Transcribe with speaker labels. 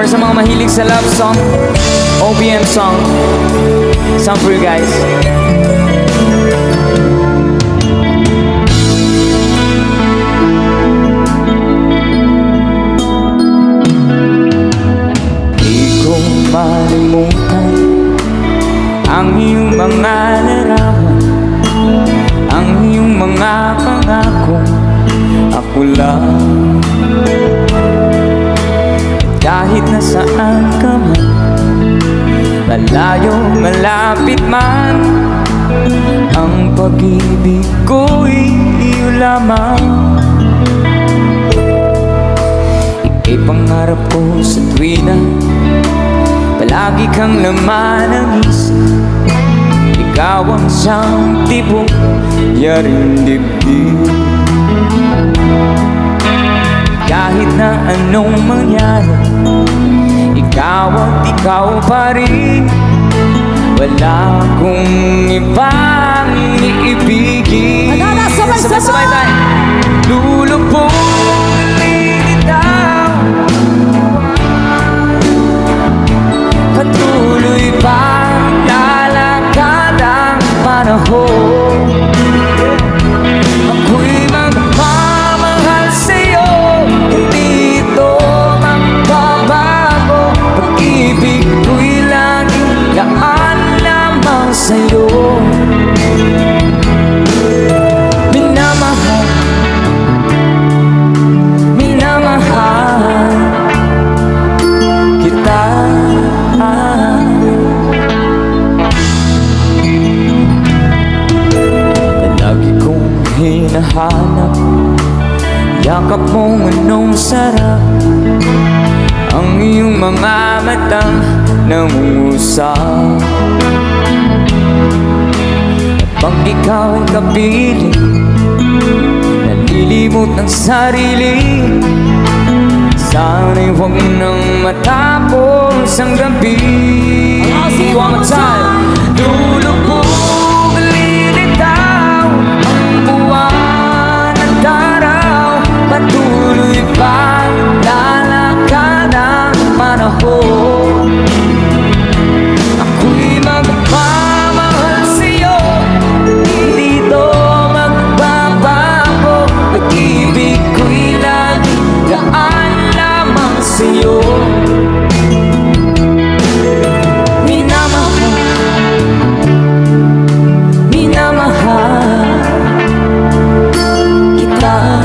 Speaker 1: Para sa mga mahilig sa love song, OPM song, song for you guys. Di ko malimutan ang iyong mga larawan, ang iyong mga pangako. Ako lang, kahit nasaan ka man, malayo, malapit man, ang pag-ibig ko'y iyo lamang. Ika'y pangarap ko sa tuwina, palagi kang laman ng isip. Ikaw ang siyang tibok, yaring dibdib. Kahit na anong mangyari, ikaw at ikaw pa rin. Wala akong ibang iibigin. Sabay-sabay tayo. Lulubog lilitaw, patuloy pang lalakad ang panahon. Ako'y magmamahal sa'yo, hindi ito magbabago. Pag-ibig ko'y laging gaan lamang sa'yo. Minamahal, minamahal kita. Lagi kong hinahanap yakap mong anong sarap, ang iyong mga matang nangungusap. Kapag ikaw ay kapiling, nalilimot ng sarili, sana'y huwag nang matapos ang gabi. One more time. Lulubog lilitaw ang buwan at araw, patuloy pang lalakad ang panahon. Ako'y magmamahal sa'yo, hindi ito magbabago. Pag-ibig ko'y laging gaan lamang sa'yo. Minamahal, minamahal kita.